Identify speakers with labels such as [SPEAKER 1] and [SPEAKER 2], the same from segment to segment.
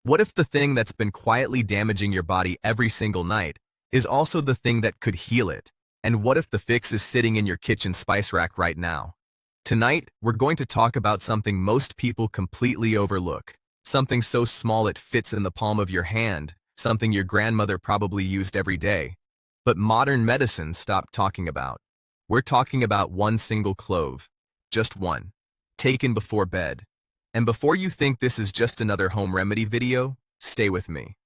[SPEAKER 1] What if the thing that's been quietly damaging your body every single night is also the thing that could heal it? And what if the fix is sitting in your kitchen spice rack right now? Tonight, we're going to talk about something most people completely overlook. Something so small it fits in the palm of your hand, something your grandmother probably used every day. But modern medicine stopped talking about. We're talking about one single clove. Just one. Taken before bed. And before you think this is just another home remedy video, stay with me.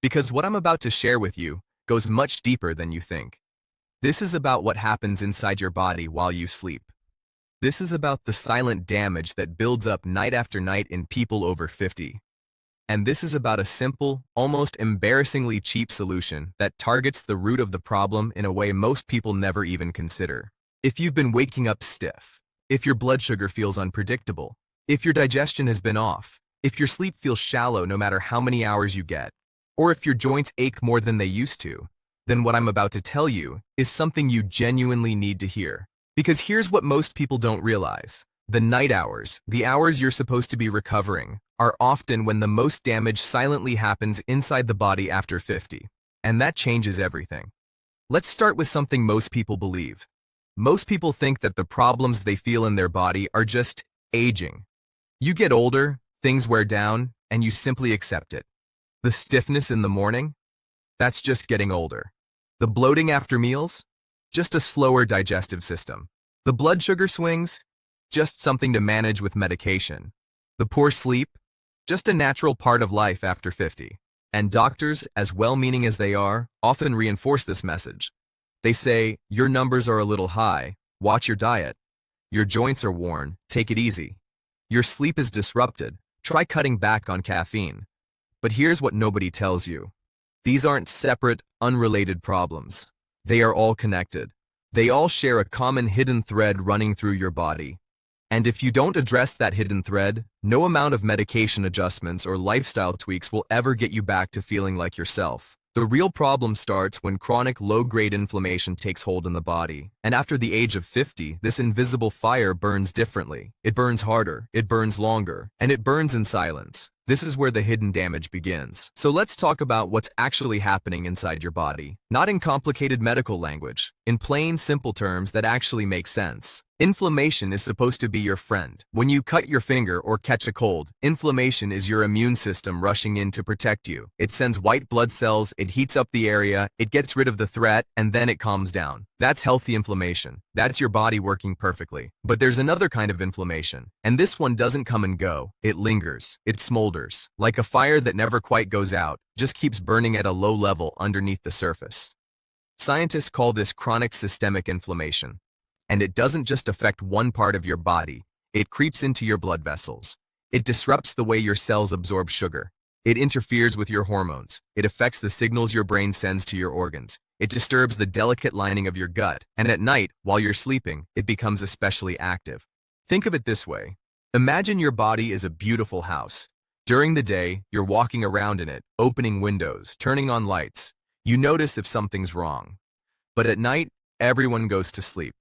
[SPEAKER 1] Because what I'm about to share with you goes much deeper than you think. This is about what happens inside your body while you sleep. This is about the silent damage that builds up night after night in people over 50. And this is about a simple, almost embarrassingly cheap solution that targets the root of the problem in a way most people never even consider. If you've been waking up stiff, if your blood sugar feels unpredictable, if your digestion has been off, if your sleep feels shallow no matter how many hours you get, or if your joints ache more than they used to, then what I'm about to tell you is something you genuinely need to hear. Because here's what most people don't realize. The night hours, the hours you're supposed to be recovering, are often when the most damage silently happens inside the body after 50. And that changes everything. Let's start with something most people believe. Most people think that the problems they feel in their body are just aging. You get older, things wear down, and you simply accept it. The stiffness in the morning? That's just getting older. The bloating after meals? Just a slower digestive system. The blood sugar swings? Just something to manage with medication. The poor sleep? Just a natural part of life after 50. And doctors, as well-meaning as they are, often reinforce this message. They say, your numbers are a little high, watch your diet. Your joints are worn, take it easy. Your sleep is disrupted, try cutting back on caffeine. But here's what nobody tells you. These aren't separate, unrelated problems. They are all connected. They all share a common hidden thread running through your body. And if you don't address that hidden thread, no amount of medication adjustments or lifestyle tweaks will ever get you back to feeling like yourself. The real problem starts when chronic low-grade inflammation takes hold in the body. And after the age of 50, this invisible fire burns differently. It burns harder, it burns longer, and it burns in silence. This is where the hidden damage begins. So let's talk about what's actually happening inside your body. Not in complicated medical language, in plain, simple terms that actually make sense. Inflammation is supposed to be your friend. When you cut your finger or catch a cold, inflammation is your immune system rushing in to protect you. It sends white blood cells, it heats up the area, it gets rid of the threat, and then it calms down. That's healthy inflammation. That's your body working perfectly. But there's another kind of inflammation, and this one doesn't come and go. It lingers. It smolders. Like a fire that never quite goes out, just keeps burning at a low level underneath the surface. Scientists call this chronic systemic inflammation. And it doesn't just affect one part of your body. It creeps into your blood vessels. It disrupts the way your cells absorb sugar. It interferes with your hormones. It affects the signals your brain sends to your organs. It disturbs the delicate lining of your gut. And at night, while you're sleeping, it becomes especially active. Think of it this way. Imagine your body is a beautiful house. During the day, you're walking around in it, opening windows, turning on lights. You notice if something's wrong. But at night, everyone goes to sleep.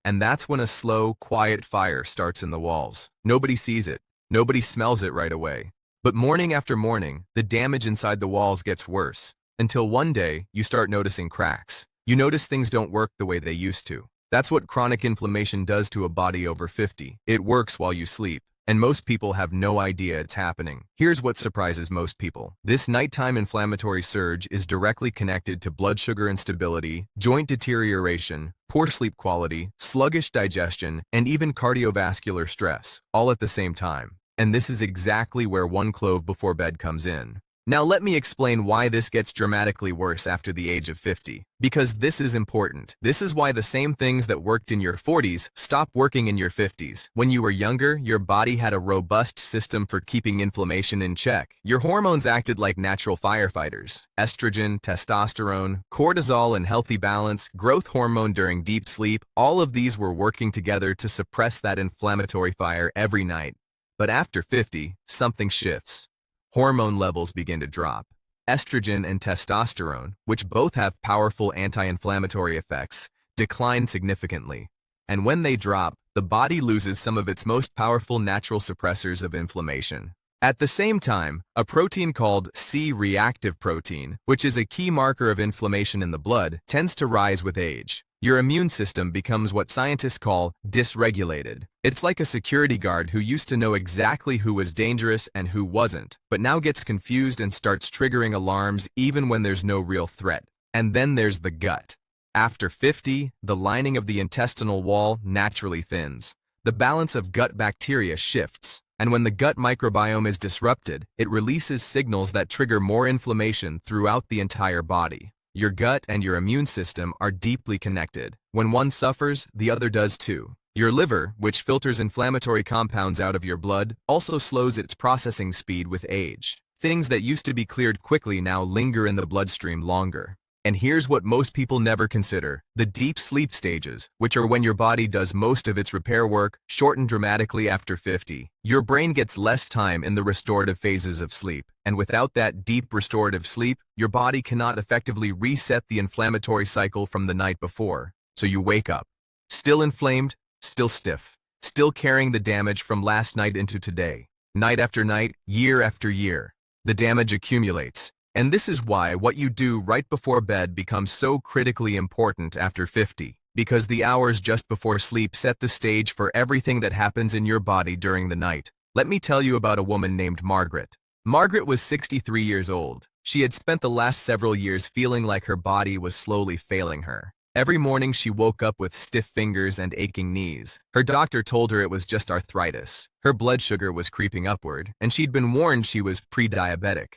[SPEAKER 1] And that's when a slow, quiet fire starts in the walls. Nobody sees it. Nobody smells it right away. But morning after morning, the damage inside the walls gets worse. Until one day, you start noticing cracks. You notice things don't work the way they used to. That's what chronic inflammation does to a body over 50. It works while you sleep. And most people have no idea it's happening. Here's what surprises most people. This nighttime inflammatory surge is directly connected to blood sugar instability, joint deterioration, poor sleep quality, sluggish digestion, and even cardiovascular stress, all at the same time. And this is exactly where one clove before bed comes in. Now let me explain why this gets dramatically worse after the age of 50. Because this is important. This is why the same things that worked in your 40s stop working in your 50s. When you were younger, your body had a robust system for keeping inflammation in check. Your hormones acted like natural firefighters. Estrogen, testosterone, cortisol in healthy balance, growth hormone during deep sleep, all of these were working together to suppress that inflammatory fire every night. But after 50, something shifts. Hormone levels begin to drop. Estrogen and testosterone, which both have powerful anti-inflammatory effects, decline significantly. And when they drop, the body loses some of its most powerful natural suppressors of inflammation. At the same time, a protein called C-reactive protein, which is a key marker of inflammation in the blood, tends to rise with age. Your immune system becomes what scientists call dysregulated. It's like a security guard who used to know exactly who was dangerous and who wasn't, but now gets confused and starts triggering alarms even when there's no real threat. And then there's the gut. After 50, the lining of the intestinal wall naturally thins. The balance of gut bacteria shifts. And when the gut microbiome is disrupted, it releases signals that trigger more inflammation throughout the entire body. Your gut and your immune system are deeply connected. When one suffers, the other does too. Your liver, which filters inflammatory compounds out of your blood, also slows its processing speed with age. Things that used to be cleared quickly now linger in the bloodstream longer. And here's what most people never consider. The deep sleep stages, which are when your body does most of its repair work, shorten dramatically after 50. Your brain gets less time in the restorative phases of sleep, and without that deep restorative sleep, your body cannot effectively reset the inflammatory cycle from the night before. So you wake up, still inflamed, still stiff, still carrying the damage from last night into today. Night after night, year after year, the damage accumulates. And this is why what you do right before bed becomes so critically important after 50, because the hours just before sleep set the stage for everything that happens in your body during the night. Let me tell you about a woman named Margaret. Margaret was 63 years old. She had spent the last several years feeling like her body was slowly failing her. Every morning she woke up with stiff fingers and aching knees. Her doctor told her it was just arthritis. Her blood sugar was creeping upward, and she'd been warned she was pre-diabetic.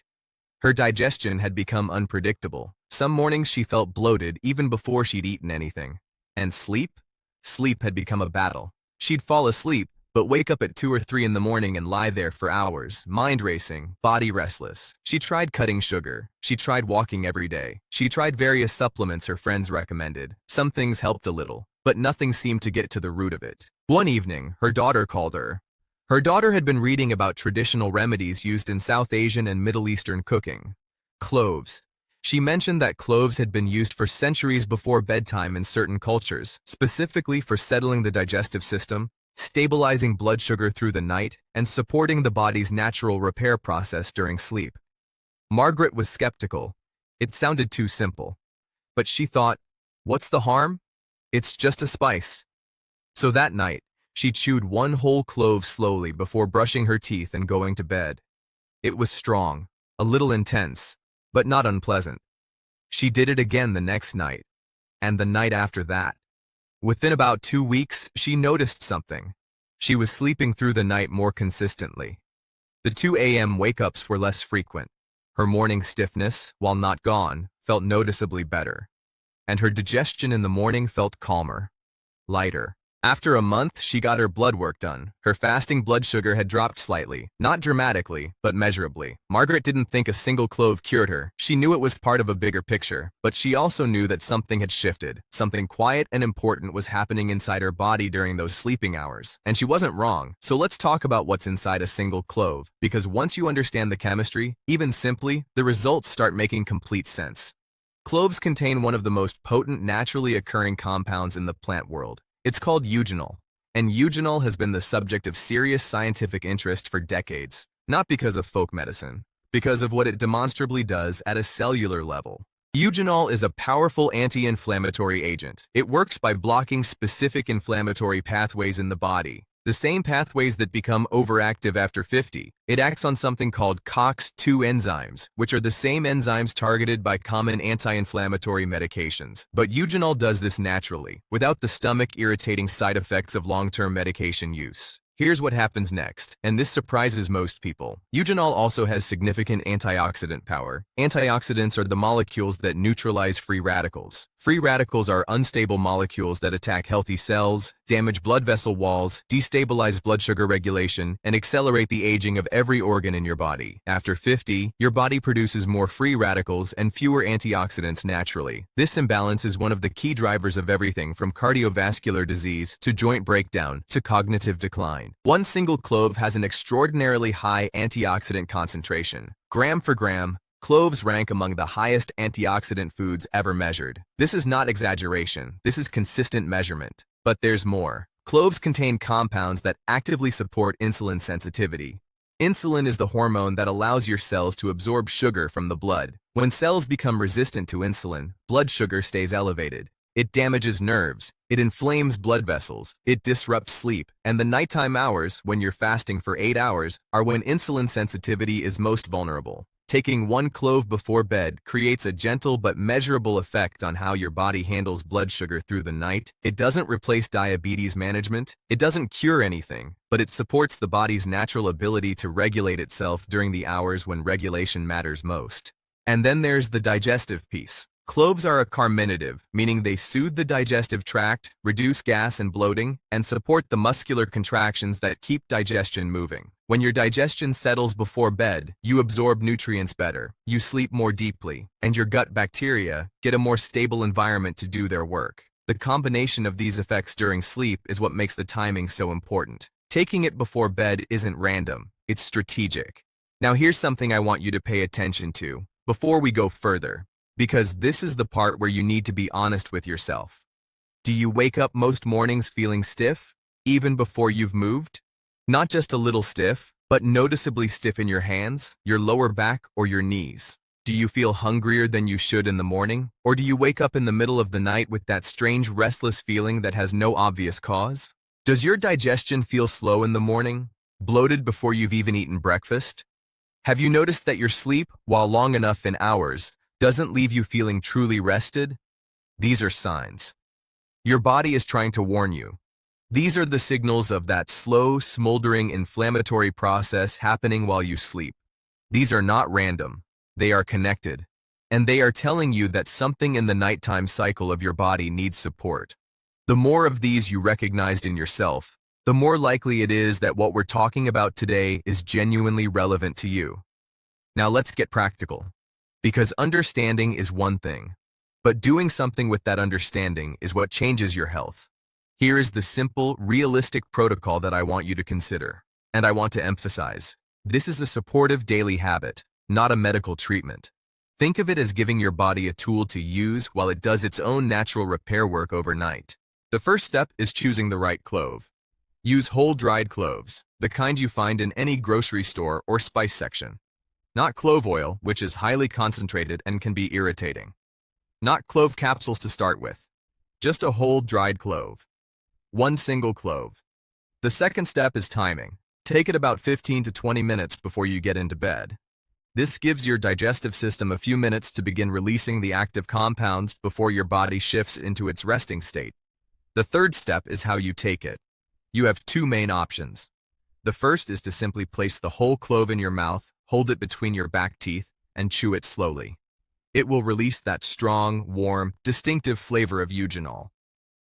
[SPEAKER 1] Her digestion had become unpredictable. Some mornings she felt bloated even before she'd eaten anything. And sleep? Sleep had become a battle. She'd fall asleep, but wake up at 2 or 3 in the morning and lie there for hours, mind racing, body restless. She tried cutting sugar. She tried walking every day. She tried various supplements her friends recommended. Some things helped a little, but nothing seemed to get to the root of it. One evening, her daughter called her. Her daughter had been reading about traditional remedies used in South Asian and Middle Eastern cooking. Cloves. She mentioned that cloves had been used for centuries before bedtime in certain cultures, specifically for settling the digestive system, stabilizing blood sugar through the night, and supporting the body's natural repair process during sleep. Margaret was skeptical. It sounded too simple. But she thought, what's the harm? It's just a spice. So that night, she chewed one whole clove slowly before brushing her teeth and going to bed. It was strong, a little intense, but not unpleasant. She did it again the next night, and the night after that. Within about 2 weeks, she noticed something. She was sleeping through the night more consistently. The 2 a.m. wake-ups were less frequent. Her morning stiffness, while not gone, felt noticeably better. And her digestion in the morning felt calmer, lighter. After a month, she got her blood work done. Her fasting blood sugar had dropped slightly, not dramatically, but measurably. Margaret didn't think a single clove cured her. She knew it was part of a bigger picture, but she also knew that something had shifted. Something quiet and important was happening inside her body during those sleeping hours. And she wasn't wrong. So let's talk about what's inside a single clove, because once you understand the chemistry, even simply, the results start making complete sense. Cloves contain one of the most potent naturally occurring compounds in the plant world. It's called eugenol, and eugenol has been the subject of serious scientific interest for decades, not because of folk medicine, because of what it demonstrably does at a cellular level. Eugenol is a powerful anti-inflammatory agent. It works by blocking specific inflammatory pathways in the body, the same pathways that become overactive after 50. It acts on something called COX-2 enzymes, which are the same enzymes targeted by common anti-inflammatory medications. But eugenol does this naturally, without the stomach-irritating side effects of long-term medication use. Here's what happens next, and this surprises most people. Eugenol also has significant antioxidant power. Antioxidants are the molecules that neutralize free radicals. Free radicals are unstable molecules that attack healthy cells, damage blood vessel walls, destabilize blood sugar regulation, and accelerate the aging of every organ in your body. After 50, your body produces more free radicals and fewer antioxidants naturally. This imbalance is one of the key drivers of everything from cardiovascular disease to joint breakdown to cognitive decline. One single clove has an extraordinarily high antioxidant concentration. Gram for gram, cloves rank among the highest antioxidant foods ever measured. This is not exaggeration, this is consistent measurement. But there's more. Cloves contain compounds that actively support insulin sensitivity. Insulin is the hormone that allows your cells to absorb sugar from the blood. When cells become resistant to insulin, blood sugar stays elevated. It damages nerves, it inflames blood vessels, it disrupts sleep, and the nighttime hours, when you're fasting for 8 hours, are when insulin sensitivity is most vulnerable. Taking one clove before bed creates a gentle but measurable effect on how your body handles blood sugar through the night. It doesn't replace diabetes management, it doesn't cure anything, but it supports the body's natural ability to regulate itself during the hours when regulation matters most. And then there's the digestive piece. Cloves are a carminative, meaning they soothe the digestive tract, reduce gas and bloating, and support the muscular contractions that keep digestion moving. When your digestion settles before bed, you absorb nutrients better, you sleep more deeply, and your gut bacteria get a more stable environment to do their work. The combination of these effects during sleep is what makes the timing so important. Taking it before bed isn't random, it's strategic. Now here's something I want you to pay attention to before we go further, because this is the part where you need to be honest with yourself. Do you wake up most mornings feeling stiff, even before you've moved? Not just a little stiff, but noticeably stiff in your hands, your lower back, or your knees. Do you feel hungrier than you should in the morning? Or do you wake up in the middle of the night with that strange restless feeling that has no obvious cause? Does your digestion feel slow in the morning, bloated before you've even eaten breakfast? Have you noticed that your sleep, while long enough in hours, doesn't leave you feeling truly rested? These are signs. Your body is trying to warn you. These are the signals of that slow, smoldering inflammatory process happening while you sleep. These are not random. They are connected. And they are telling you that something in the nighttime cycle of your body needs support. The more of these you recognized in yourself, the more likely it is that what we're talking about today is genuinely relevant to you. Now let's get practical. Because understanding is one thing, but doing something with that understanding is what changes your health. Here is the simple, realistic protocol that I want you to consider. And I want to emphasize, this is a supportive daily habit, not a medical treatment. Think of it as giving your body a tool to use while it does its own natural repair work overnight. The first step is choosing the right clove. Use whole dried cloves, the kind you find in any grocery store or spice section. Not clove oil, which is highly concentrated and can be irritating. Not clove capsules to start with. Just a whole dried clove. One single clove. The second step is timing. Take it about 15 to 20 minutes before you get into bed. This gives your digestive system a few minutes to begin releasing the active compounds before your body shifts into its resting state. The third step is how you take it. You have two main options. The first is to simply place the whole clove in your mouth, hold it between your back teeth, and chew it slowly. It will release that strong, warm, distinctive flavor of eugenol.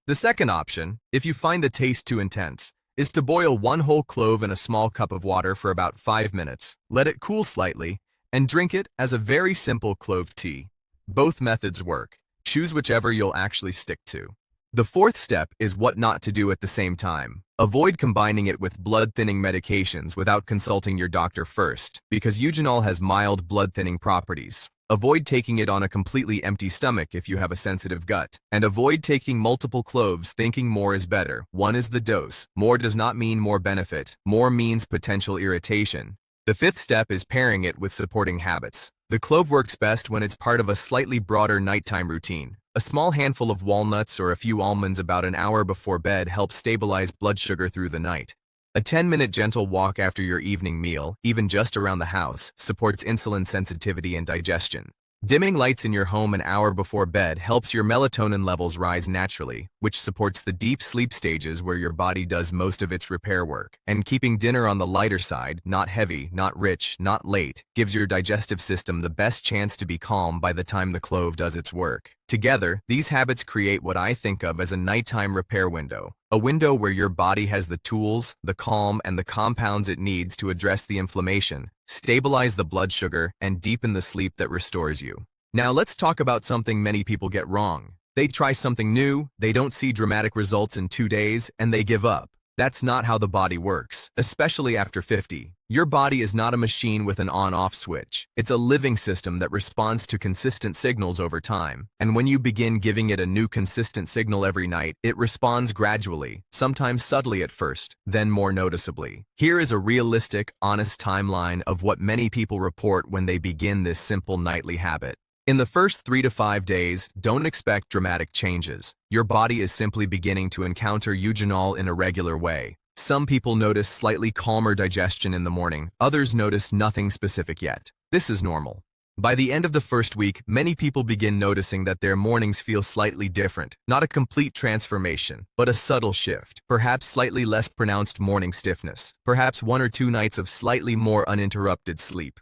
[SPEAKER 1] The second option, if you find the taste too intense, is to boil one whole clove in a small cup of water for about 5 minutes, let it cool slightly, and drink it as a very simple clove tea. Both methods work. Choose whichever you'll actually stick to. The fourth step is what not to do at the same time. Avoid combining it with blood-thinning medications without consulting your doctor first, because eugenol has mild blood-thinning properties. Avoid taking it on a completely empty stomach if you have a sensitive gut. And avoid taking multiple cloves thinking more is better. One is the dose. More does not mean more benefit. More means potential irritation. The fifth step is pairing it with supporting habits. The clove works best when it's part of a slightly broader nighttime routine. A small handful of walnuts or a few almonds about an hour before bed helps stabilize blood sugar through the night. A 10-minute gentle walk after your evening meal, even just around the house, supports insulin sensitivity and digestion. Dimming lights in your home an hour before bed helps your melatonin levels rise naturally, which supports the deep sleep stages where your body does most of its repair work. And keeping dinner on the lighter side, not heavy, not rich, not late, gives your digestive system the best chance to be calm by the time the clove does its work. Together, these habits create what I think of as a nighttime repair window. A window where your body has the tools, the calm, and the compounds it needs to address the inflammation, stabilize the blood sugar, and deepen the sleep that restores you. Now let's talk about something many people get wrong. They try something new, they don't see dramatic results in 2 days, and they give up. That's not how the body works, especially after 50. Your body is not a machine with an on-off switch. It's a living system that responds to consistent signals over time. And when you begin giving it a new consistent signal every night, it responds gradually, sometimes subtly at first, then more noticeably. Here is a realistic, honest timeline of what many people report when they begin this simple nightly habit. In the first 3 to 5 days, don't expect dramatic changes. Your body is simply beginning to encounter eugenol in a regular way. Some people notice slightly calmer digestion in the morning, others notice nothing specific yet. This is normal. By the end of the first week, many people begin noticing that their mornings feel slightly different. Not a complete transformation, but a subtle shift. Perhaps slightly less pronounced morning stiffness. Perhaps 1 or 2 nights of slightly more uninterrupted sleep.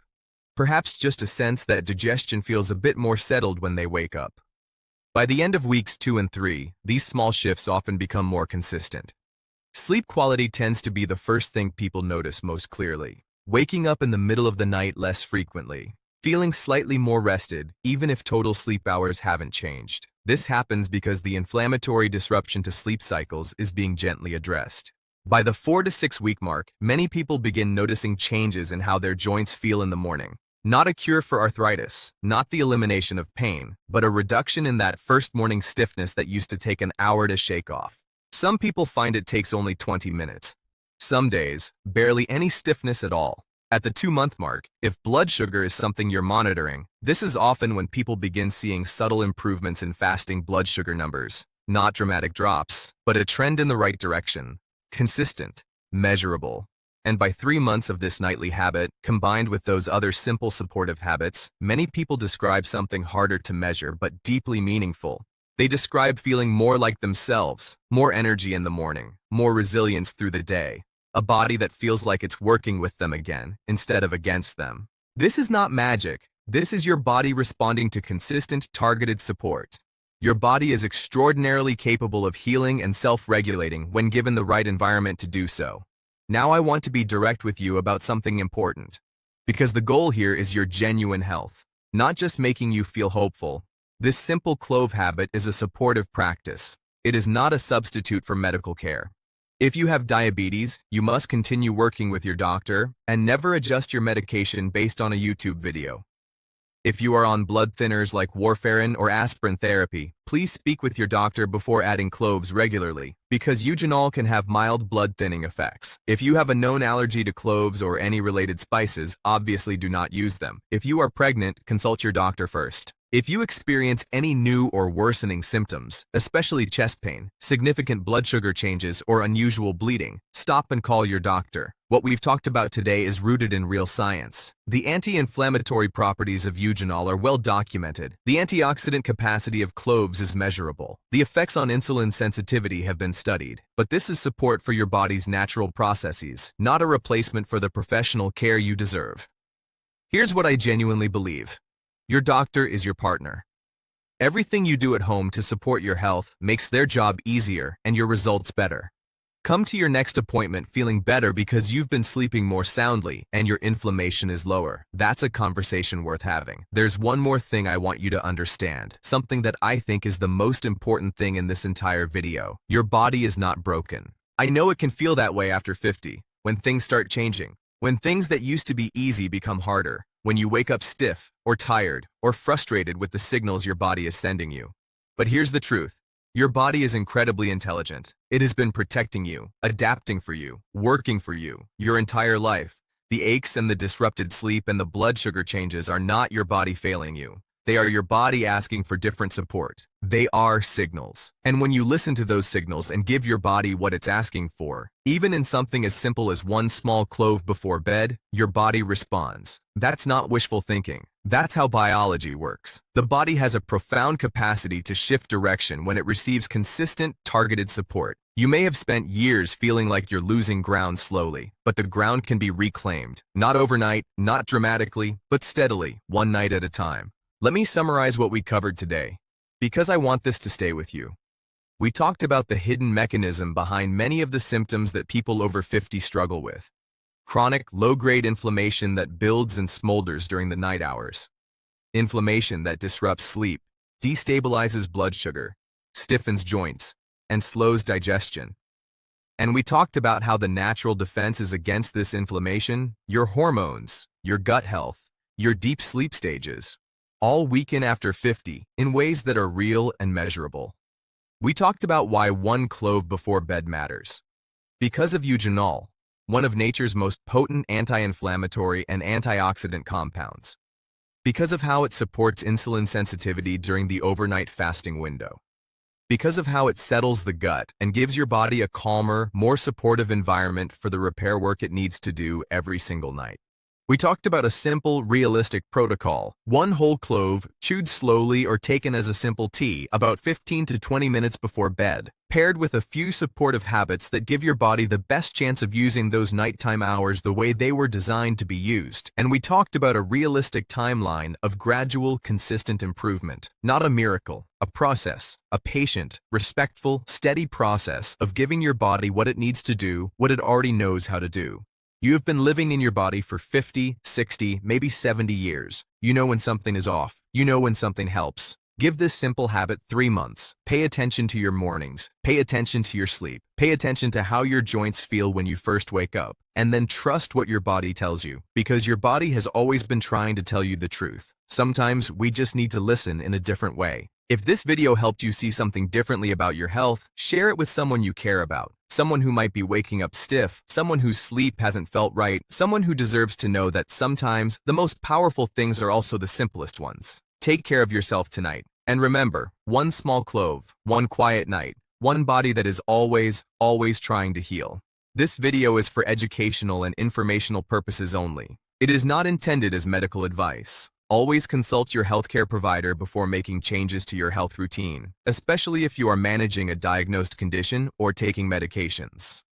[SPEAKER 1] Perhaps just a sense that digestion feels a bit more settled when they wake up. By the end of weeks 2 and 3, these small shifts often become more consistent. Sleep quality tends to be the first thing people notice most clearly. Waking up in the middle of the night less frequently. Feeling slightly more rested, even if total sleep hours haven't changed. This happens because the inflammatory disruption to sleep cycles is being gently addressed. By the 4 to 6 week mark, many people begin noticing changes in how their joints feel in the morning. Not a cure for arthritis, not the elimination of pain, but a reduction in that first morning stiffness that used to take an hour to shake off. Some people find it takes only 20 minutes. Some days, barely any stiffness at all. At the 2-month mark, if blood sugar is something you're monitoring, this is often when people begin seeing subtle improvements in fasting blood sugar numbers. Not dramatic drops, but a trend in the right direction. Consistent, measurable. And by 3 months of this nightly habit, combined with those other simple supportive habits, many people describe something harder to measure but deeply meaningful. They describe feeling more like themselves, more energy in the morning, more resilience through the day, a body that feels like it's working with them again, instead of against them. This is not magic. This is your body responding to consistent, targeted support. Your body is extraordinarily capable of healing and self-regulating when given the right environment to do so. Now I want to be direct with you about something important, because the goal here is your genuine health, not just making you feel hopeful. This simple clove habit is a supportive practice. It is not a substitute for medical care. If you have diabetes, you must continue working with your doctor and never adjust your medication based on a YouTube video. If you are on blood thinners like warfarin or aspirin therapy, please speak with your doctor before adding cloves regularly, because eugenol can have mild blood thinning effects. If you have a known allergy to cloves or any related spices, obviously do not use them. If you are pregnant, consult your doctor first. If you experience any new or worsening symptoms, especially chest pain, significant blood sugar changes, or unusual bleeding, stop and call your doctor. What we've talked about today is rooted in real science. The anti-inflammatory properties of eugenol are well documented. The antioxidant capacity of cloves is measurable. The effects on insulin sensitivity have been studied. But this is support for your body's natural processes, not a replacement for the professional care you deserve. Here's what I genuinely believe. Your doctor is your partner. Everything you do at home to support your health makes their job easier and your results better. Come to your next appointment feeling better because you've been sleeping more soundly and your inflammation is lower. That's a conversation worth having. There's one more thing I want you to understand, something that I think is the most important thing in this entire video. Your body is not broken. I know it can feel that way after 50, when things start changing, when things that used to be easy become harder. When you wake up stiff, or tired, or frustrated with the signals your body is sending you. But here's the truth. Your body is incredibly intelligent. It has been protecting you, adapting for you, working for you, your entire life. The aches and the disrupted sleep and the blood sugar changes are not your body failing you. They are your body asking for different support. They are signals. And when you listen to those signals and give your body what it's asking for, even in something as simple as one small clove before bed, your body responds. That's not wishful thinking. That's how biology works. The body has a profound capacity to shift direction when it receives consistent, targeted support. You may have spent years feeling like you're losing ground slowly, but the ground can be reclaimed. Not overnight, not dramatically, but steadily, one night at a time. Let me summarize what we covered today, because I want this to stay with you. We talked about the hidden mechanism behind many of the symptoms that people over 50 struggle with. Chronic, low-grade inflammation that builds and smolders during the night hours. Inflammation that disrupts sleep, destabilizes blood sugar, stiffens joints, and slows digestion. And we talked about how the natural defenses against this inflammation, your hormones, your gut health, your deep sleep stages, all weaken after 50 in ways that are real and measurable. We talked about why one clove before bed matters. Because of eugenol, one of nature's most potent anti-inflammatory and antioxidant compounds. Because of how it supports insulin sensitivity during the overnight fasting window. Because of how it settles the gut and gives your body a calmer, more supportive environment for the repair work it needs to do every single night. We talked about a simple, realistic protocol. One whole clove, chewed slowly or taken as a simple tea, about 15 to 20 minutes before bed, paired with a few supportive habits that give your body the best chance of using those nighttime hours the way they were designed to be used. And we talked about a realistic timeline of gradual, consistent improvement. Not a miracle, a process, a patient, respectful, steady process of giving your body what it needs to do, what it already knows how to do. You have been living in your body for 50, 60, maybe 70 years. You know when something is off. You know when something helps. Give this simple habit 3 months. Pay attention to your mornings. Pay attention to your sleep. Pay attention to how your joints feel when you first wake up. And then trust what your body tells you, because your body has always been trying to tell you the truth. Sometimes we just need to listen in a different way. If this video helped you see something differently about your health, share it with someone you care about. Someone who might be waking up stiff, someone whose sleep hasn't felt right, someone who deserves to know that sometimes the most powerful things are also the simplest ones. Take care of yourself tonight. And remember, one small clove, one quiet night, one body that is always, always trying to heal. This video is for educational and informational purposes only. It is not intended as medical advice. Always consult your healthcare provider before making changes to your health routine, especially if you are managing a diagnosed condition or taking medications.